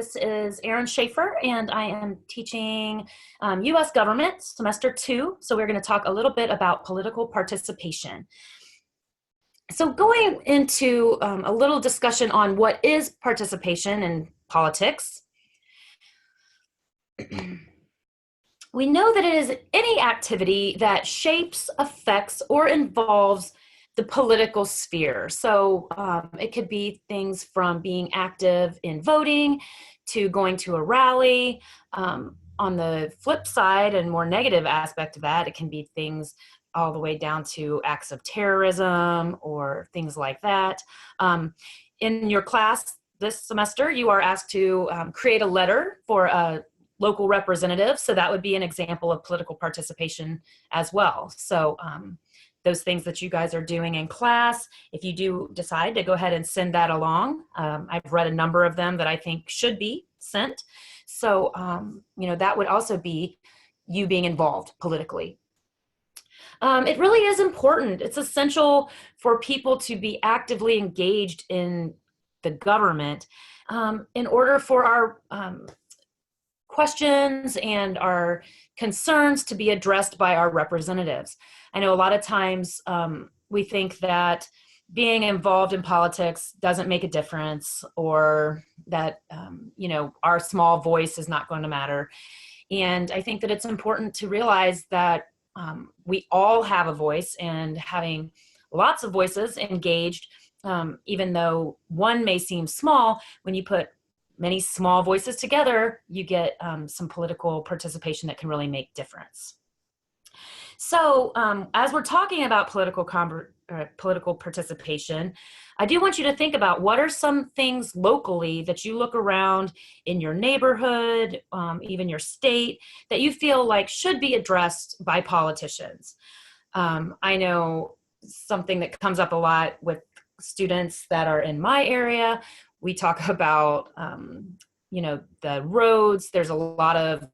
This is Erin Schaefer, and I am teaching U.S. Government Semester 2. So we're going to talk a little bit about political participation. So going into a little discussion on what is participation in politics. We know that it is any activity that shapes, affects, or involves the political sphere. So it could be things from being active in voting to going to a rally. On the flip side and more negative aspect of that, it can be things all the way down to acts of terrorism or things like that. In your class this semester, you are asked to create a letter for a local representative. So that would be an example of political participation as well. So those things that you guys are doing in class, if you do decide to go ahead and send that along, I've read a number of them that I think should be sent. So, that would also be you being involved politically. It really is important. It's essential for people to be actively engaged in the government in order for our questions and our concerns to be addressed by our representatives. I know a lot of times we think that being involved in politics doesn't make a difference, or that our small voice is not going to matter. And I think that it's important to realize that we all have a voice, and having lots of voices engaged, even though one may seem small, when you put many small voices together, you get some political participation that can really make difference. So as we're talking about political participation, I do want you to think about what are some things locally that you look around in your neighborhood, even your state, that you feel like should be addressed by politicians. I know something that comes up a lot with students that are in my area. We talk about, the roads. There's a lot of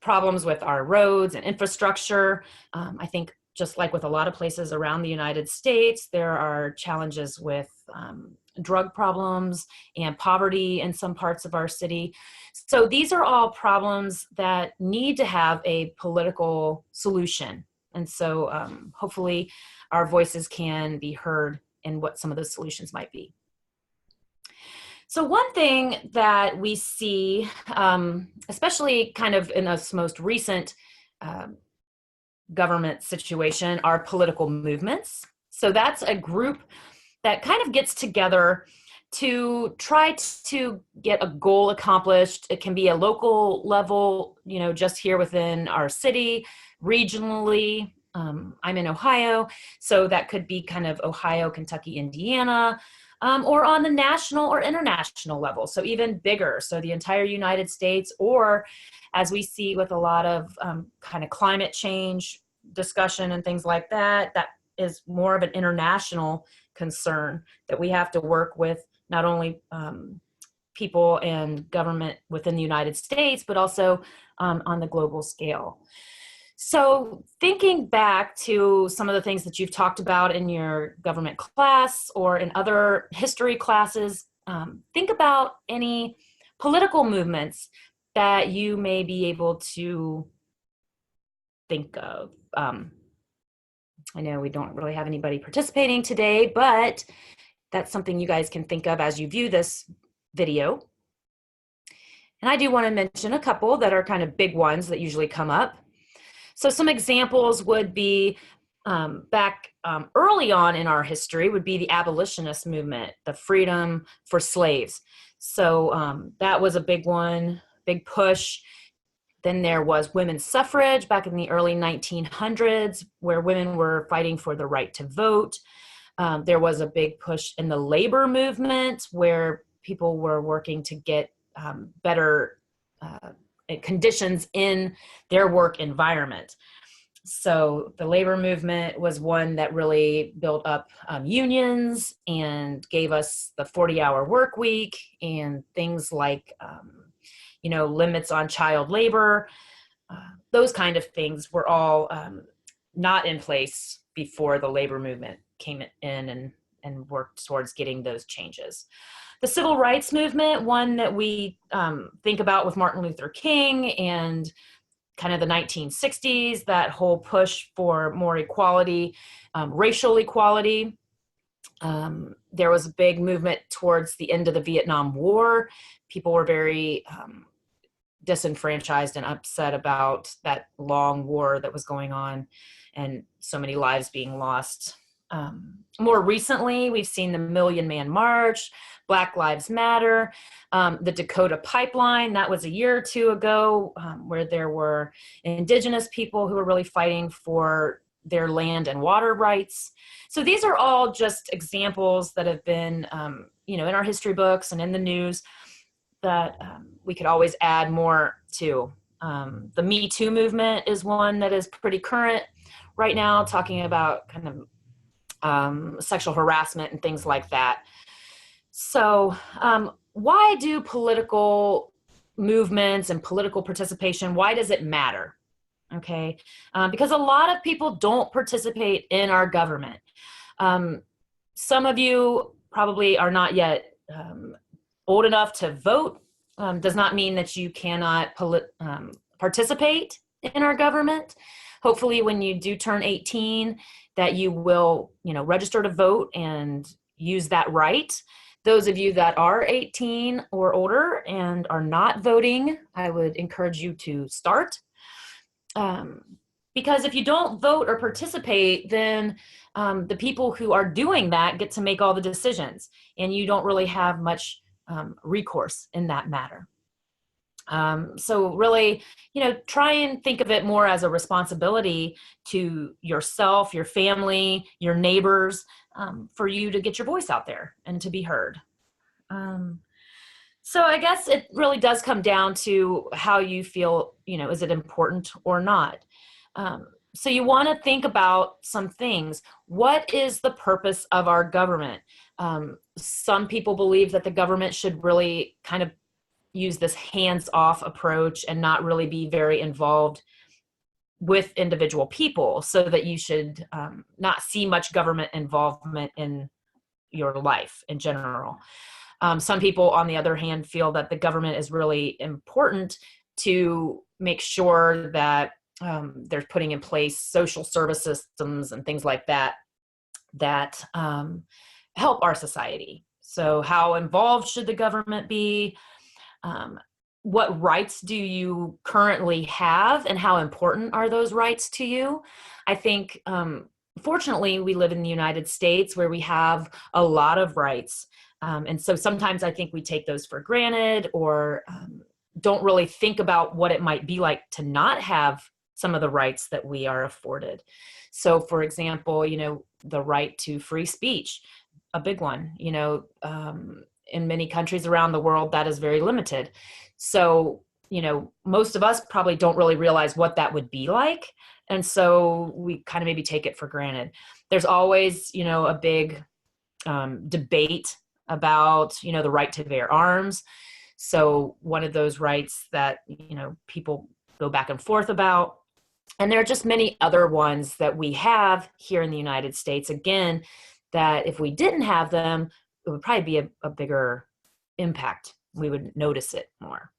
problems with our roads and infrastructure. I think just like with a lot of places around the United States, there are challenges with drug problems and poverty in some parts of our city. So these are all problems that need to have a political solution. And so hopefully our voices can be heard in what some of those solutions might be. So one thing that we see, especially kind of in this most recent government situation, are political movements. So that's a group that kind of gets together to try to get a goal accomplished. It can be a local level, just here within our city, regionally. I'm in Ohio, so that could be kind of Ohio, Kentucky, Indiana, or on the national or international level, so even bigger, so the entire United States, or as we see with a lot of kind of climate change discussion and things like that, that is more of an international concern that we have to work with, not only people and government within the United States, but also on the global scale. So thinking back to some of the things that you've talked about in your government class or in other history classes, think about any political movements that you may be able to think of. I know we don't really have anybody participating today, but that's something you guys can think of as you view this video. And I do want to mention a couple that are kind of big ones that usually come up. So some examples would be back early on in our history would be the Abolitionist movement, the freedom for slaves. So that was a big one, big push. Then there was women's suffrage back in the early 1900s, where women were fighting for the right to vote. There was a big push in the labor movement, where people were working to get better conditions in their work environment. So the labor movement was one that really built up unions and gave us the 40-hour work week and things like, limits on child labor. Those kind of things were all not in place before the labor movement came in and worked towards getting those changes. The civil rights movement, one that we think about with Martin Luther King and kind of the 1960s, that whole push for more equality, racial equality. There was a big movement towards the end of the Vietnam War. People were very disenfranchised and upset about that long war that was going on and so many lives being lost. More recently, we've seen the Million Man March, Black Lives Matter, the Dakota Pipeline. That was a year or two ago, where there were indigenous people who were really fighting for their land and water rights. So these are all just examples that have been, in our history books and in the news that we could always add more to. The Me Too movement is one that is pretty current right now, talking about kind of sexual harassment and things like that. So why do political movements and political participation, why does it matter? Okay, because a lot of people don't participate in our government. Some of you probably are not yet old enough to vote. Does not mean that you cannot participate in our government. Hopefully when you do turn 18, that you will, register to vote and use that right. Those of you that are 18 or older and are not voting, I would encourage you to start. Because if you don't vote or participate, then the people who are doing that get to make all the decisions, and you don't really have much recourse in that matter. So really, try and think of it more as a responsibility to yourself, your family, your neighbors, for you to get your voice out there and to be heard. So I guess it really does come down to how you feel, is it important or not? So you want to think about some things. What is the purpose of our government? Some people believe that the government should really kind of use this hands-off approach and not really be very involved with individual people, so that you should not see much government involvement in your life in general. Some people, on the other hand, feel that the government is really important to make sure that they're putting in place social service systems and things like that help our society. So how involved should the government be? What rights do you currently have, and how important are those rights to you? I think, fortunately, we live in the United States where we have a lot of rights. And so sometimes I think we take those for granted, or don't really think about what it might be like to not have some of the rights that we are afforded. So for example, the right to free speech, a big one, in many countries around the world, that is very limited. So, most of us probably don't really realize what that would be like. And so we kind of maybe take it for granted. There's always, a big debate about, the right to bear arms. So one of those rights that, people go back and forth about. And there are just many other ones that we have here in the United States, again, that if we didn't have them, it would probably be a bigger impact. We would notice it more.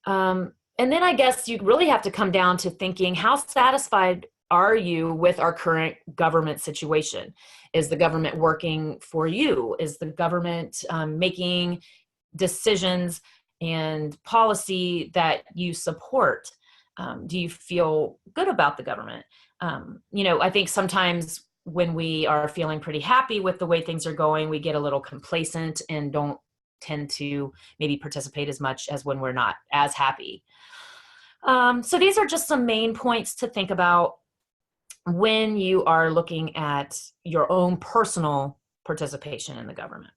And then I guess you really have to come down to thinking, how satisfied are you with our current government situation? Is the government working for you? Is the government making decisions and policy that you support? Do you feel good about the government? I think sometimes when we are feeling pretty happy with the way things are going, we get a little complacent and don't tend to maybe participate as much as when we're not as happy. So these are just some main points to think about when you are looking at your own personal participation in the government.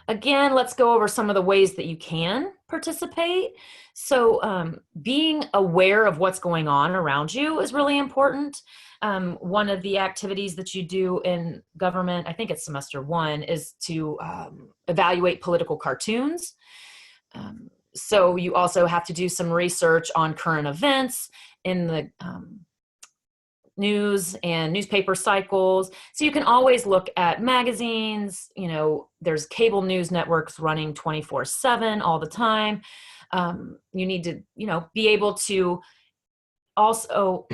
Again, let's go over some of the ways that you can participate. So being aware of what's going on around you is really important. One of the activities that you do in government, I think it's semester 1, is to evaluate political cartoons. So you also have to do some research on current events in the news and newspaper cycles. So you can always look at magazines, there's cable news networks running 24/7 all the time. You need to, be able to also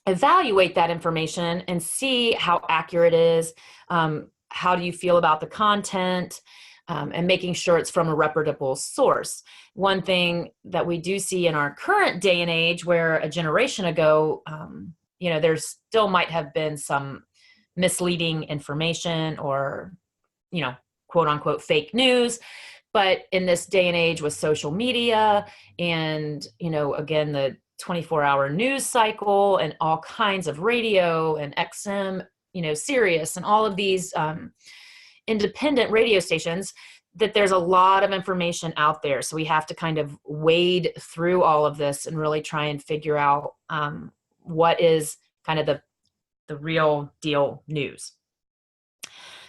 evaluate that information and see how accurate it is. How do you feel about the content? And making sure it's from a reputable source. One thing that we do see in our current day and age, where a generation ago, there still might have been some misleading information or, quote unquote fake news. But in this day and age with social media and, again, the 24-hour news cycle and all kinds of radio and XM, Sirius and all of these independent radio stations, that there's a lot of information out there. So we have to kind of wade through all of this and really try and figure out what is kind of the real deal news.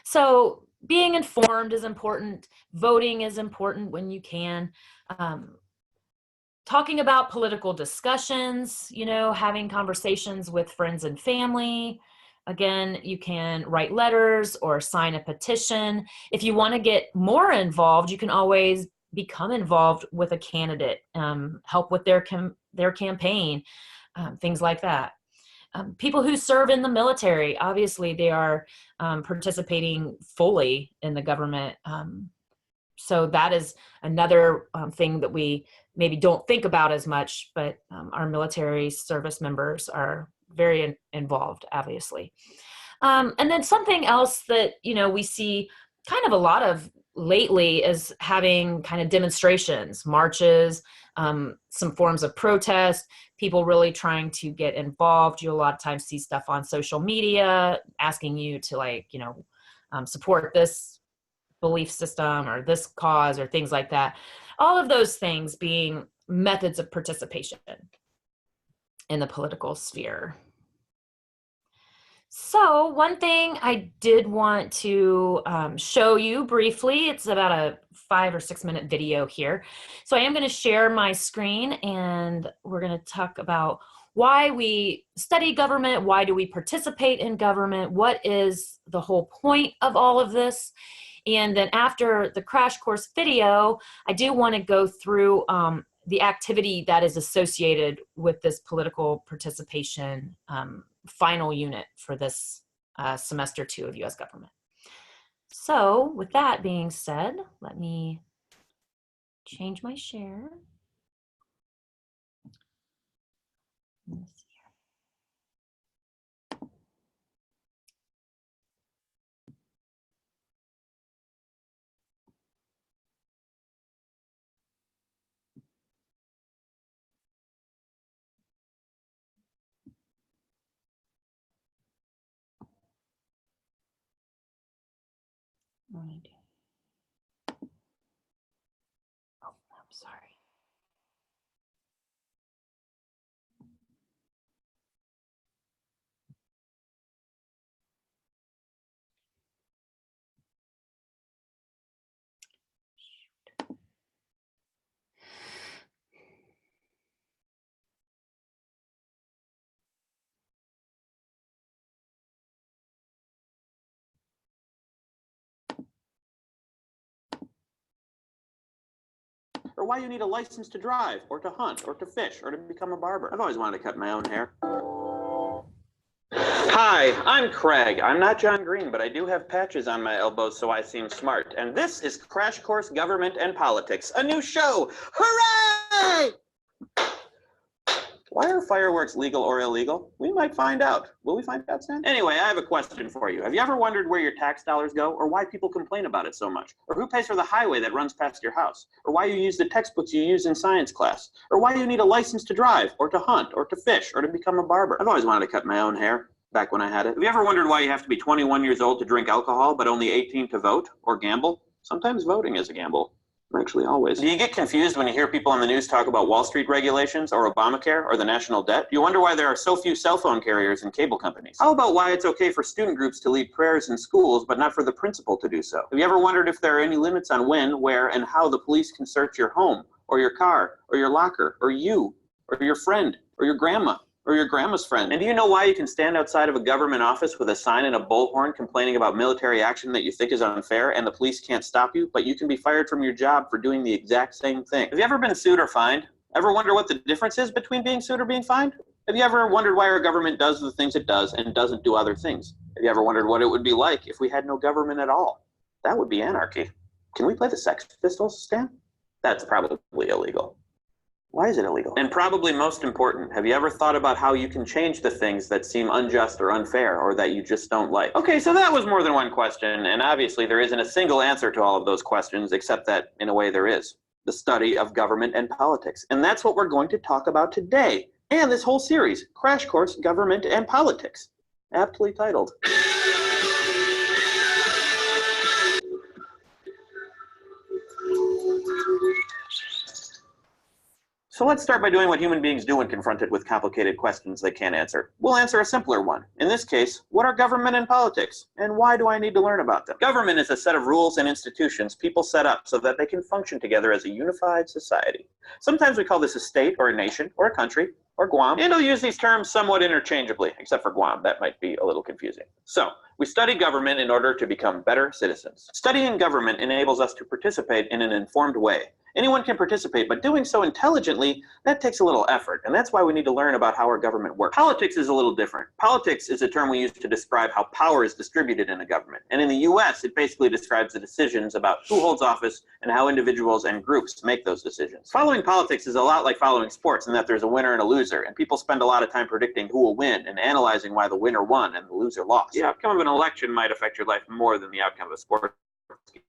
So being informed is important. Voting is important when you can. Talking about political discussions, having conversations with friends and family. Again, you can write letters or sign a petition. If you want to get more involved, you can always become involved with a candidate, help with their campaign, things like that. People who serve in the military, obviously they are participating fully in the government. So that is another thing that we maybe don't think about as much, but our military service members are very involved, obviously. And then something else that, we see kind of a lot of lately is having kind of demonstrations, marches, some forms of protest, people really trying to get involved. You a lot of times see stuff on social media asking you to support this belief system or this cause or things like that. All of those things being methods of participation in the political sphere. So one thing I did want to show you briefly, it's about a 5 or 6 minute video here. So I am going to share my screen and we're going to talk about why we study government, why do we participate in government, what is the whole point of all of this. And then after the crash course video, I do want to go through the activity that is associated with this political participation final unit for this semester 2 of U.S. government. So with that being said, let me change my share. Let's see here. Oh, I'm sorry. Or why you need a license to drive, or to hunt, or to fish, or to become a barber. I've always wanted to cut my own hair. Hi, I'm Craig. I'm not John Green, but I do have patches on my elbows so I seem smart. And this is Crash Course Government and Politics, a new show. Hooray! Why are fireworks legal or illegal? We might find out. Will we find out soon? Anyway, I have a question for you. Have you ever wondered where your tax dollars go, or why people complain about it so much? Or who pays for the highway that runs past your house? Or why you use the textbooks you use in science class? Or why you need a license to drive, or to hunt, or to fish, or to become a barber? I've always wanted to cut my own hair, back when I had it. Have you ever wondered why you have to be 21 years old to drink alcohol, but only 18 to vote, or gamble? Sometimes voting is a gamble. Actually, always. Do you get confused when you hear people on the news talk about Wall Street regulations, or Obamacare, or the national debt? Do you wonder why there are so few cell phone carriers and cable companies? How about why it's okay for student groups to lead prayers in schools, but not for the principal to do so? Have you ever wondered if there are any limits on when, where, and how the police can search your home, or your car, or your locker, or you, or your friend, or your grandma, or your grandma's friend. And do you know why you can stand outside of a government office with a sign and a bullhorn complaining about military action that you think is unfair and the police can't stop you, but you can be fired from your job for doing the exact same thing? Have you ever been sued or fined? Ever wonder what the difference is between being sued or being fined? Have you ever wondered why our government does the things it does and doesn't do other things? Have you ever wondered what it would be like if we had no government at all? That would be anarchy. Can we play the Sex Pistols, Stan? That's probably illegal. Why is it illegal? And probably most important, have you ever thought about how you can change the things that seem unjust or unfair or that you just don't like? Okay, so that was more than one question, and obviously there isn't a single answer to all of those questions, except that, in a way, there is. The study of government and politics. And that's what we're going to talk about today, and this whole series, Crash Course Government and Politics. Aptly titled. So let's start by doing what human beings do when confronted with complicated questions they can't answer. We'll answer a simpler one. In this case, what are government and politics? And why do I need to learn about them? Government is a set of rules and institutions people set up so that they can function together as a unified society. Sometimes we call this a state or a nation or a country or Guam. And I'll use these terms somewhat interchangeably, except for Guam. That might be a little confusing. So, we study government in order to become better citizens. Studying government enables us to participate in an informed way. Anyone can participate, but doing so intelligently, that takes a little effort, and that's why we need to learn about how our government works. Politics is a little different. Politics is a term we use to describe how power is distributed in a government. And in the US, it basically describes the decisions about who holds office and how individuals and groups make those decisions. Following politics is a lot like following sports in that there's a winner and a loser, and people spend a lot of time predicting who will win and analyzing why the winner won and the loser lost. The outcome of an election might affect your life more than the outcome of a sport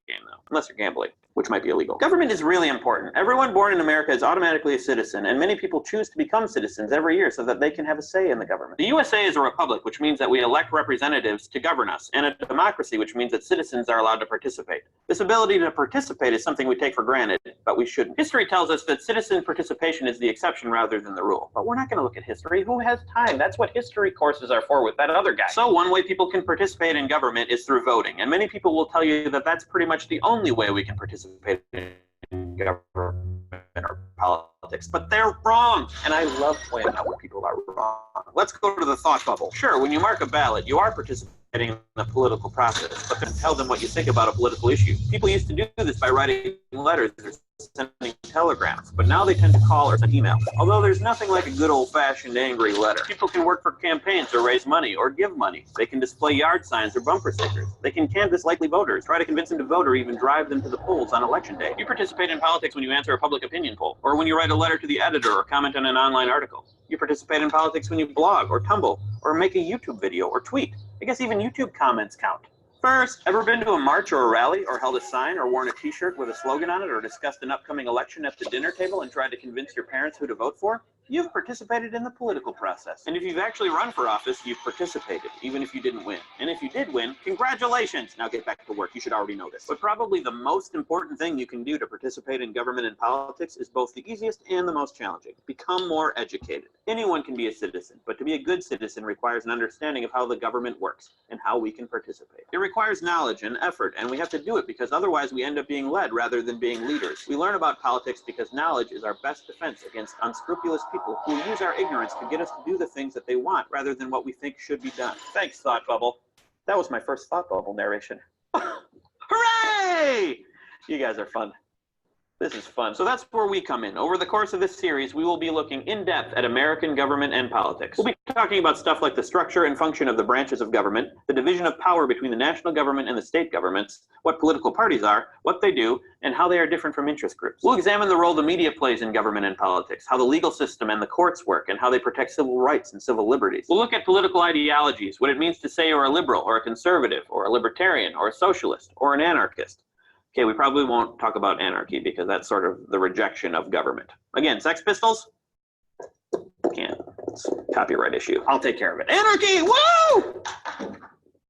game, though, unless you're gambling, which might be illegal. Government is really important. Everyone born in America is automatically a citizen, and many people choose to become citizens every year so that they can have a say in the government. The USA is a republic, which means that we elect representatives to govern us, and a democracy, which means that citizens are allowed to participate. This ability to participate is something we take for granted, but we shouldn't. History tells us that citizen participation is the exception rather than the rule. But we're not going to look at history. Who has time? That's what history courses are for with that other guy. So one way people can participate in government is through voting, and many people will tell you that that's pretty much the only way we can participate in government or politics, but they're wrong. And I love pointing out when people are wrong. Let's go to the thought bubble. Sure, when you mark a ballot, you are participating in the political process, but then tell them what you think about a political issue. People used to do this by writing letters or sending telegrams, but now they tend to call or send emails. Although there's nothing like a good old-fashioned angry letter. People can work for campaigns or raise money or give money. They can display yard signs or bumper stickers. They can canvass likely voters, try to convince them to vote, or even drive them to the polls on election day. You participate in politics when you answer a public opinion poll, or when you write a letter to the editor or comment on an online article. You participate in politics when you blog or tumble or make a YouTube video or tweet. I guess even YouTube comments count. First, ever been to a march or a rally or held a sign or worn a t-shirt with a slogan on it or discussed an upcoming election at the dinner table and tried to convince your parents who to vote for? You've participated in the political process. And if you've actually run for office, you've participated, even if you didn't win. And if you did win, congratulations! Now get back to work. You should already know this. But probably the most important thing you can do to participate in government and politics is both the easiest and the most challenging. Become more educated. Anyone can be a citizen, but to be a good citizen requires an understanding of how the government works and how we can participate. It requires knowledge and effort, and we have to do it because otherwise we end up being led rather than being leaders. We learn about politics because knowledge is our best defense against unscrupulous people who use our ignorance to get us to do the things that they want rather than what we think should be done. Thanks, Thought Bubble. That was my first Thought Bubble narration. Hooray! You guys are fun. This is fun. So that's where we come in. Over the course of this series, we will be looking in depth at American government and politics. We'll be talking about stuff like the structure and function of the branches of government, the division of power between the national government and the state governments, what political parties are, what they do, and how they are different from interest groups. We'll examine the role the media plays in government and politics, how the legal system and the courts work, and how they protect civil rights and civil liberties. We'll look at political ideologies, what it means to say you're a liberal or a conservative or a libertarian or a socialist or an anarchist. Okay, we probably won't talk about anarchy because that's sort of the rejection of government. Again, Sex Pistols? Can't. It's a copyright issue. I'll take care of it. Anarchy! Woo!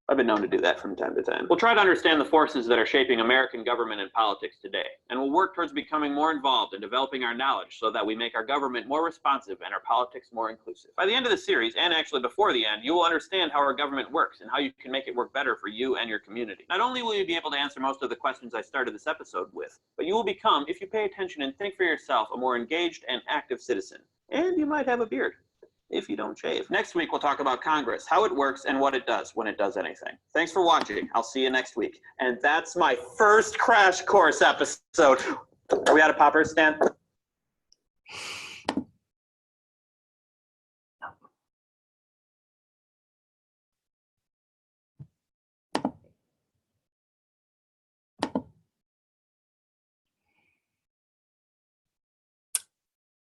I've been known to do that from time to time. We'll try to understand the forces that are shaping American government and politics today, and we'll work towards becoming more involved in developing our knowledge so that we make our government more responsive and our politics more inclusive. By the end of the series, and actually before the end, you will understand how our government works and how you can make it work better for you and your community. Not only will you be able to answer most of the questions I started this episode with, but you will become, if you pay attention and think for yourself, a more engaged and active citizen. And you might have a beard. if you don't shave. Next week, we'll talk about Congress, how it works and what it does when it does anything. Thanks for watching. I'll see you next week. And that's my first crash course episode. Are we out of poppers, Stan?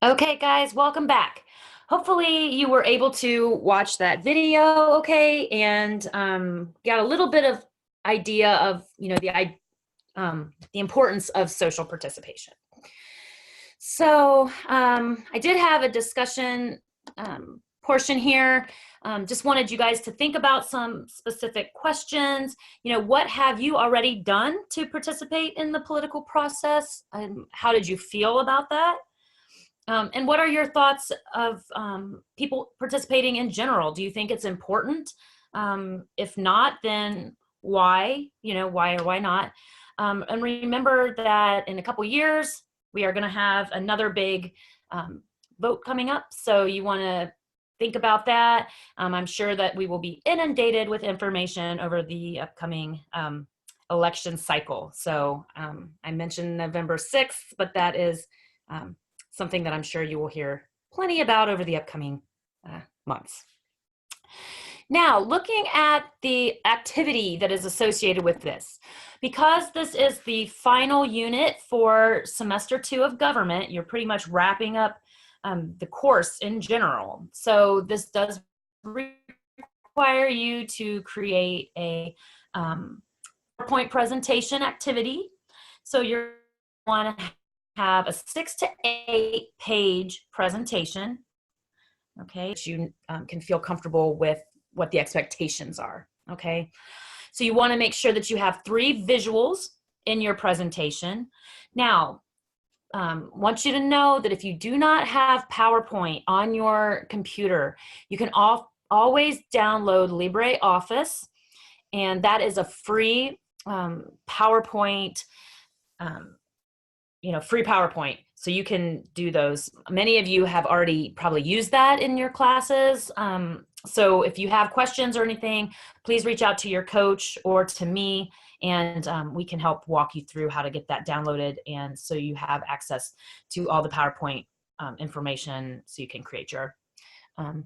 Okay, guys, welcome back. Hopefully you were able to watch that video, okay, and got a little bit of idea of, the importance of social participation. So I did have a discussion portion here. Just wanted you guys to think about some specific questions. What have you already done to participate in the political process? How did you feel about that? And what are your thoughts of people participating in general? Do you think it's important? If not, then why? Why or why not? And remember that in a couple years, we are going to have another big vote coming up. So you want to think about that. I'm sure that we will be inundated with information over the upcoming election cycle. So I mentioned November 6th, but that is something that I'm sure you will hear plenty about over the upcoming months. Now, looking at the activity that is associated with this, because this is the final unit for semester 2 of government, you're pretty much wrapping up the course in general. So this does require you to create a PowerPoint presentation activity. So you're want to have a 6 to 8 page presentation, okay, so you can feel comfortable with what the expectations are, okay? So you want to make sure that you have 3 visuals in your presentation. Now, want you to know that if you do not have PowerPoint on your computer, you can always download LibreOffice, and that is a free PowerPoint free PowerPoint. So you can do those. Many of you have already probably used that in your classes. So if you have questions or anything, please reach out to your coach or to me, and we can help walk you through how to get that downloaded, and so you have access to all the PowerPoint information so you can create your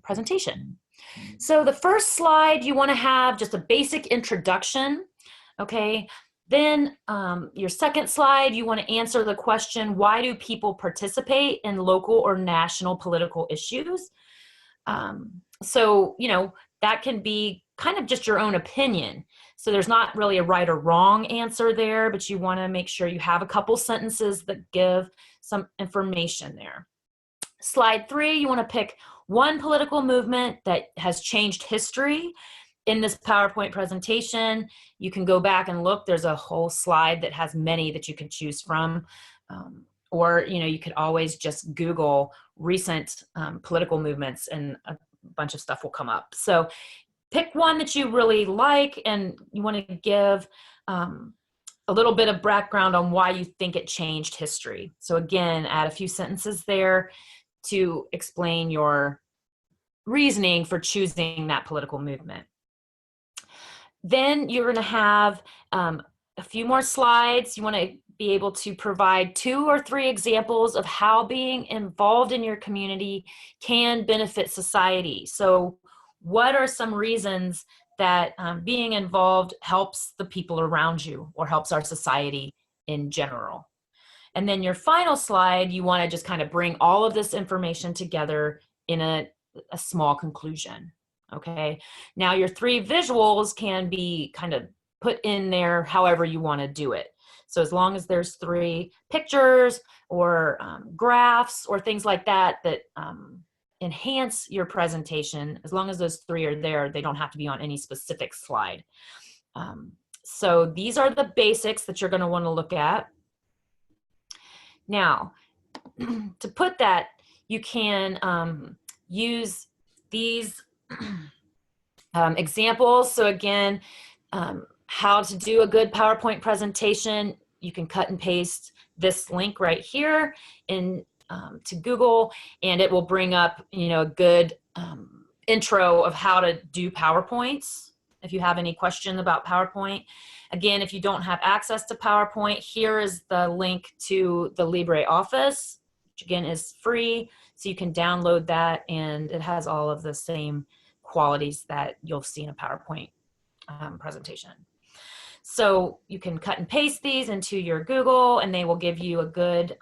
presentation. So the first slide, you want to have just a basic introduction, okay? Then your second slide, you want to answer the question, why do people participate in local or national political issues? So, that can be kind of just your own opinion. So there's not really a right or wrong answer there, but you want to make sure you have a couple sentences that give some information there. Slide 3, you want to pick one political movement that has changed history. In this PowerPoint presentation, you can go back and look. There's a whole slide that has many that you can choose from. Or, you could always just Google recent political movements and a bunch of stuff will come up. So pick one that you really like, and you want to give a little bit of background on why you think it changed history. So again, add a few sentences there to explain your reasoning for choosing that political movement. Then you're going to have a few more slides. You want to be able to provide 2 or 3 examples of how being involved in your community can benefit society. So what are some reasons that being involved helps the people around you or helps our society in general? And then your final slide, you want to just kind of bring all of this information together in a small conclusion. Okay, now your 3 visuals can be kind of put in there however you want to do it. So as long as there's 3 pictures or graphs or things like that that enhance your presentation, as long as those 3 are there, they don't have to be on any specific slide. So these are the basics that you're going to want to look at. Now, to put that, you can use these examples. So again, how to do a good PowerPoint presentation, you can cut and paste this link right here, and to Google, and it will bring up, you know, a good intro of how to do PowerPoints. If you have any question about PowerPoint, again, if you don't have access to PowerPoint, here is the link to the LibreOffice, which again is free, so you can download that, and it has all of the same qualities that you'll see in a PowerPoint presentation. So you can cut and paste these into your Google, and they will give you a good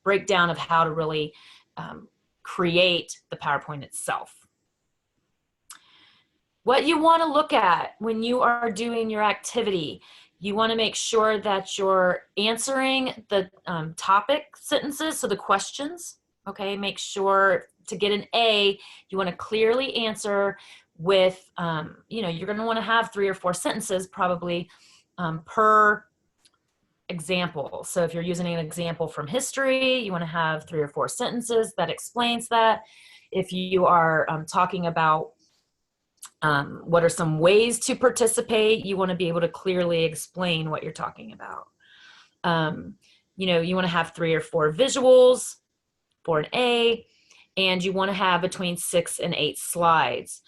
breakdown of how to really create the PowerPoint itself. What you want to look at when you are doing your activity, you want to make sure that you're answering the topic sentences, so the questions, okay? Make sure to get an A, you want to clearly answer with, you know, you're going to want to have 3 or 4 sentences probably per example. So if you're using an example from history, you want to have 3 or 4 sentences that explains that. If you are talking about what are some ways to participate, you want to be able to clearly explain what you're talking about. You know, you want to have 3 or 4 visuals for an A, and you want to have between 6 and 8 slides.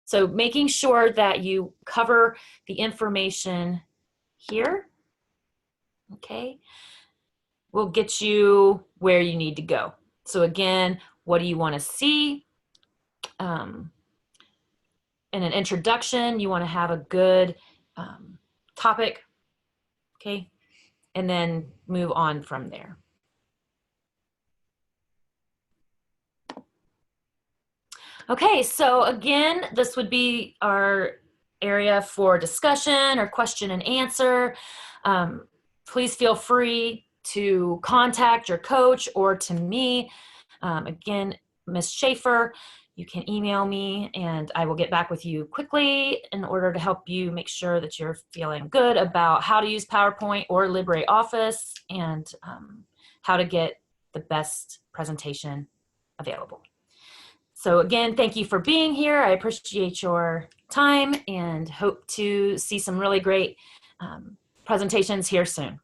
So making sure that you cover the information here, okay, will get you where you need to go. So again, what do you want to see? In an introduction, you want to have a good topic, okay, and then move on from there. Okay, so again, this would be our area for discussion or question and answer. Please feel free to contact your coach or to me. Again, Ms. Schaefer, you can email me and I will get back with you quickly in order to help you make sure that you're feeling good about how to use PowerPoint or LibreOffice and how to get the best presentation available. So again, thank you for being here. I appreciate your time and hope to see some really great presentations here soon.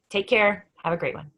Take care. Have a great one.